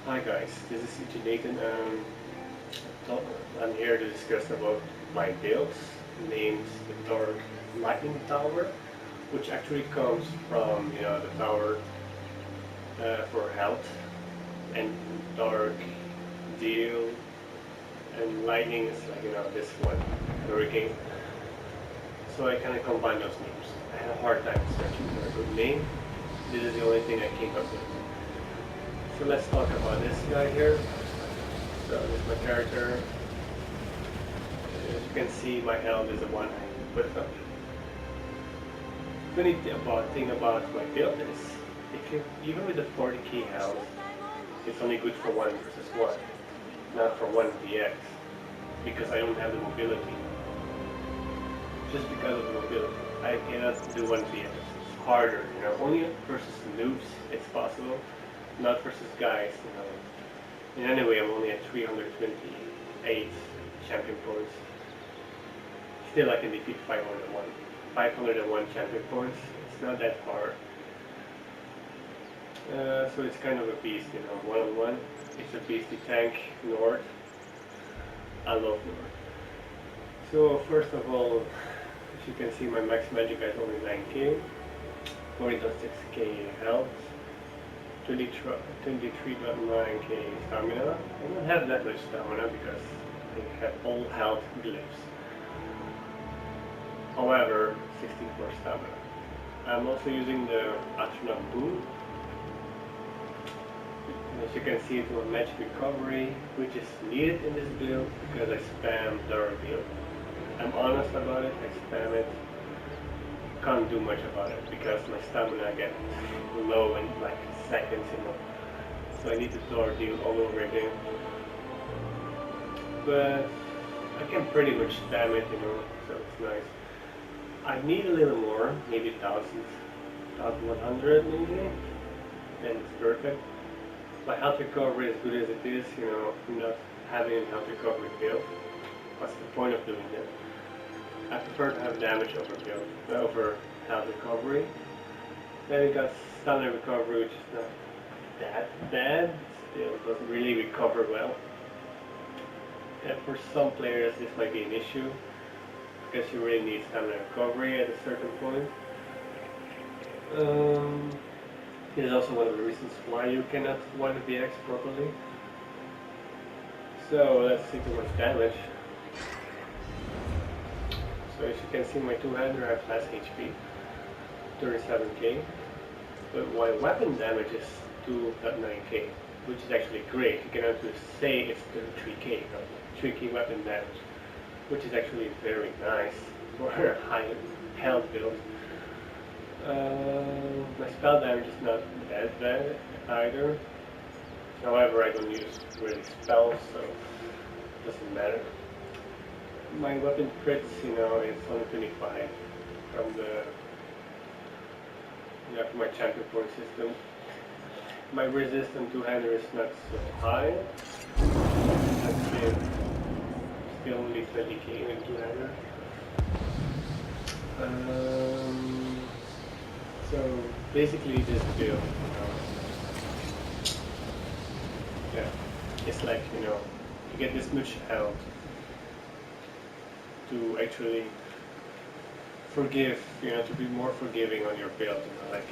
Hi guys, this is Ejinathan. I'm here to discuss about my builds named the Dark Lightning Tower, which actually comes from the tower for health and dark deal, and lightning is like this one, hurricane. So I kind of combine those names. I had a hard time searching for a good name. This is the only thing I came up with. So let's talk about this guy here. So this is my character. As you can see, my health is the one I put up. The neat thing about my build is, if you even with the 40k health, it's only good for 1 versus 1, not for 1 VX, because I don't have the mobility. Just because of the mobility, I cannot do 1 VX. It's harder, Only versus noobs it's possible, not versus guys, And anyway, I'm only at 328 champion points. Still, I can defeat 501. 501 champion points. It's not that hard. So it's kind of a beast, one-on-one. It's a beastie tank, North. I love North. So first of all, as you can see, my max magic is only 9k. 40.6k health. 23.9k stamina. I don't have that much stamina because I have all health glyphs. However, 64 stamina. I'm also using the astronaut boon. As you can see, it will match recovery, which is needed in this build because I spam the build. I'm honest about it, I spam it. Can't do much about it because my stamina gets low in like seconds, So I need to door deal all over again. But I can pretty much spam it, so it's nice. I need a little more, maybe 1000, 1100 maybe, then it's perfect. My health recovery, as good as it is, not having a health recovery build. What's the point of doing that? I prefer to have damage over health recovery. Then we got standard recovery, which is not that bad. Still doesn't really recover well. And for some players, this might be an issue because you really need stamina recovery at a certain point. It is also one of the reasons why you cannot 1VX properly. So let's see too much damage. So as you can see, my two-hander has less HP, 37k, but my weapon damage is 2.9k, which is actually great. You can actually say it's 33k, 3k weapon damage, which is actually very nice for a high health build. My spell damage is not that bad either. However, I don't use really spells, so it doesn't matter. My weapon crits, it's only 25 from from my champion point system. My resistance two-hander is not so high. Actually, still only 20k with two-hander. So basically, this build, yeah, it's like you get this much health to actually forgive, to be more forgiving on your build, like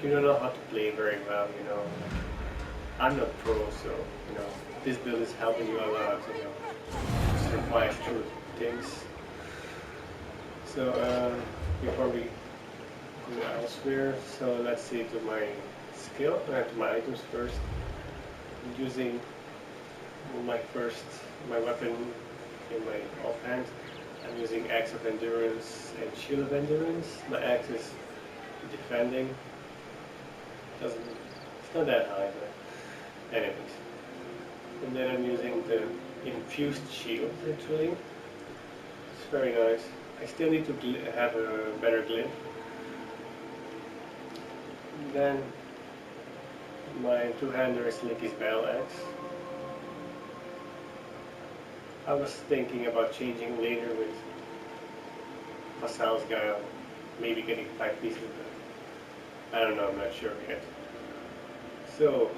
you don't know how to play very well, I'm not pro, so this build is helping you a lot, to survive through things. So before we go elsewhere, so let's see to my skill, to my items first. I'm using my weapon in my offhand. I'm using Axe of Endurance and Shield of Endurance. My axe is defending. It's not that high, but anyways. And then I'm using the infused shield actually. It's very nice. I still need to have a better glyph. And then my two-hander is Licky's Battle Axe. I was thinking about changing later with Vasal's Guile, maybe getting 5 pieces of it. I don't know, I'm not sure yet. So,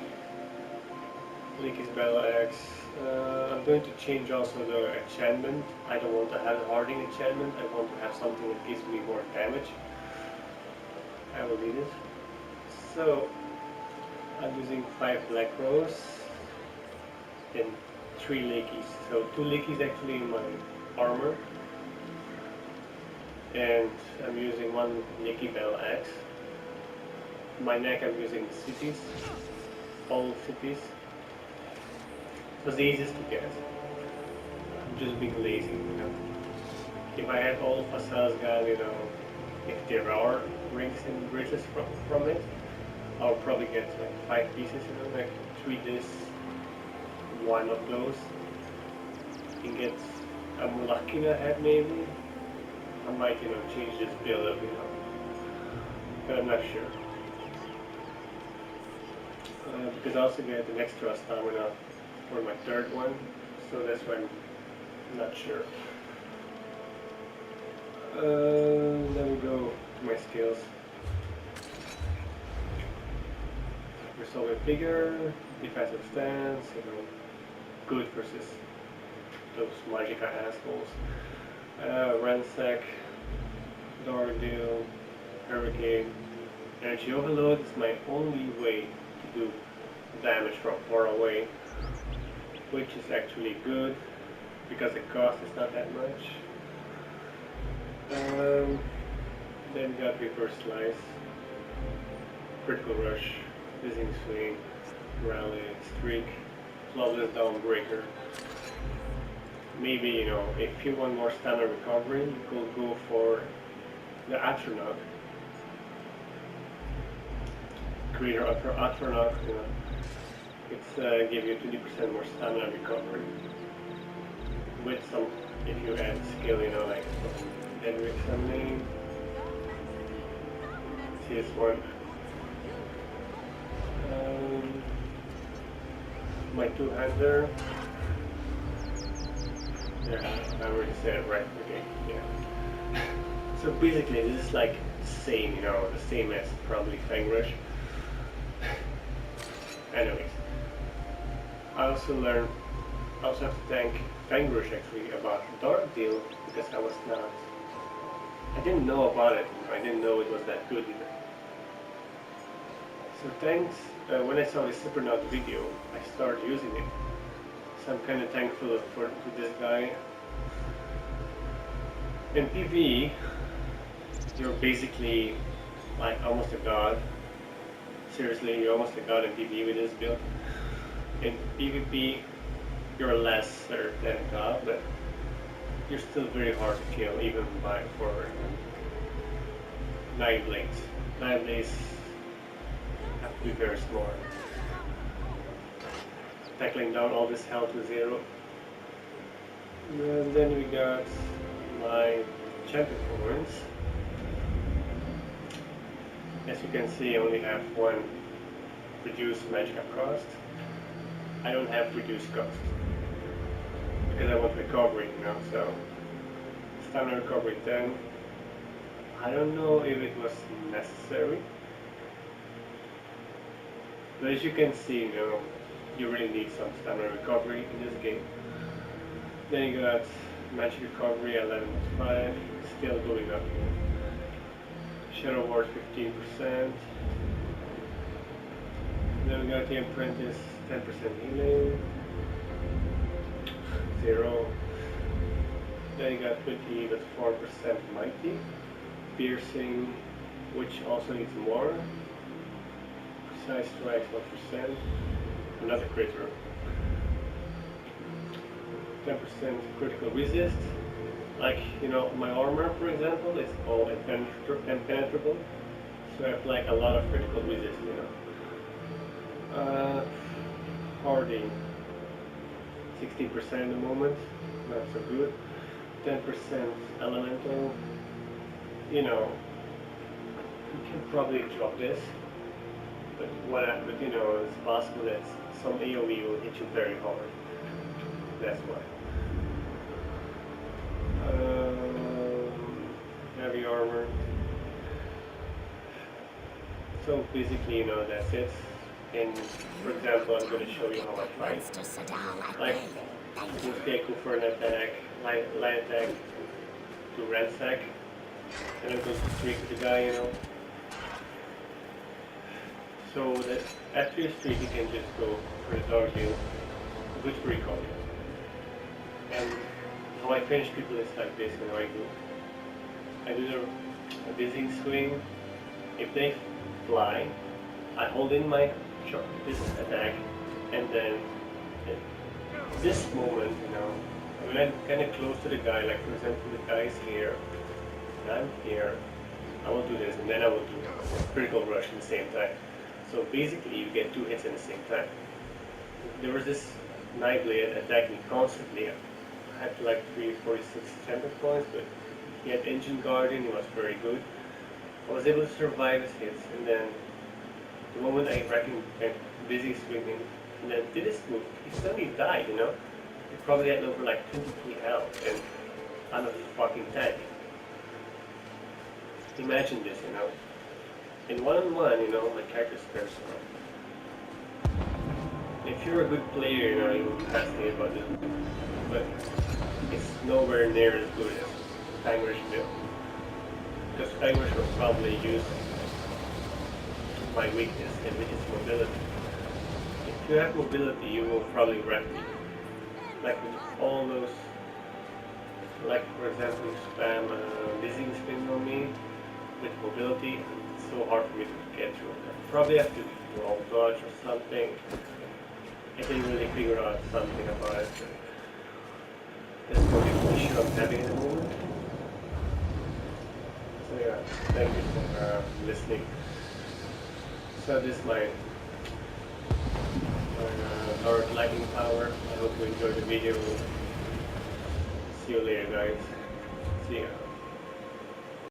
Leaky's Battle Axe. I'm going to change also the enchantment. I don't want to have a hardening enchantment. I want to have something that gives me more damage. I will need it. So I'm using 5 black rose and 3 Leakies. So 2 Leakies actually in my armor. And I'm using 1 Leaky Battle Axe. My neck I'm using cities, all cities. It was the easiest to get. I'm just being lazy, you know. If I had all Facel's gun, you know, if there are rings and bridges from it, I'll probably get like 5 pieces, you know, like 3 this, 1 of those. And get, I'm lucky ahead maybe. I might, you know, change this build up, you know, but I'm not sure. Because I also get an extra stamina for my 3rd one, so that's why I'm not sure. Then we go to my skills. We're so bit bigger, defensive stance, you know, good versus those Magica assholes. Ransack, Dark Deal, Hurricane, Energy Overload is my only way to do damage from far away, which is actually good because the cost is not that much. Then got Reverse Slice, Critical Rush, Dizzying Swing, Rally, Streak, Flawless Downbreaker. Maybe, you know, if you want more stamina recovery, you could go for the Atronach. Creator Atronach, you know, it's give you 20% more stamina recovery. With some, if you add skill, you know, like Dead Examining. This one. My 2-hander. Yeah, I already said it right. Okay, yeah. So basically, this is like the same, you know, the same as probably Fang Rush. Anyways, I also have to thank Fang Rush actually about Dark Deal because I didn't know about it. I didn't know it was that good either. So thanks. When I saw this Supernaut video, I started using it. So I'm kind of thankful to this guy. In PvE, you're basically like almost a god. Seriously, you're almost a god in PvE with this build. In PvP, you're lesser than a god, but you're still very hard to kill, even for 9 blades. 9 blades have to be very smart. Tackling down all this health to 0. And then we got my champion points. As you can see, I only have 1 reduced magic cost. I don't have reduced cost because I want recovery, you know. So stamina recovery 10. I don't know if it was necessary, but as you can see, you know, you really need some stamina recovery in this game. Then you got magic recovery 11.5, still going up here. Shadow Ward 15%. Then we got the Apprentice 10% healing. 0. Then you got 20.4% Mighty. Piercing, which also needs more. Precise Strike 1%. Another critter. 10% critical resist. Like, you know, my armor, for example, is all impenetrable. So I have like a lot of critical resist, you know. Hardy, 16% at the moment, not so good. 10% elemental. You know, you can probably drop this, but you know, it's possible that some AoE will hit you very hard. That's why. Heavy armor. So basically, you know, that's it. And for example, I'm going to show you how I fight. Like, mostly I go for an attack, light attack to ransack, and I'm going to streak with the guy, you know. So that after you streak, you can just go for the dog deal, which recall. And how I finish people is like this, you know, I do the dizzying swing. If they fly, I hold in my shot, this attack, and then at this moment, you know, when I'm kind of close to the guy, like for example, the guy is here, and I'm here, I will do this, and then I will do a critical rush at the same time. So basically, you get 2 hits at the same time. There was this Nightblade attacking me constantly. I had like 346 temper points, but he had Engine Guardian, he was very good. I was able to survive his hits, and then the moment I reckon busy swinging, and then did his move, he suddenly died, you know? He probably had over like 23 health, and I'm a fucking tank. Imagine this, you know? In one-on-one, you know, my character's personal. If you're a good player, you know, you will ask me about this, but it's nowhere near as good as Time Rush will. Because Time Rush will probably use my weakness, and which is mobility. If you have mobility, you will probably wreck me. Like with all those, like for example, you spam dizzying spin on me with mobility, it's so hard for me to get through that. Probably have to roll dodge or something. I didn't really figure out something about it. That's probably the issue I'm having at the moment. So yeah, thank you for listening. So this is my Lord Lightning Power. I hope you enjoyed the video. See you later, guys. See ya.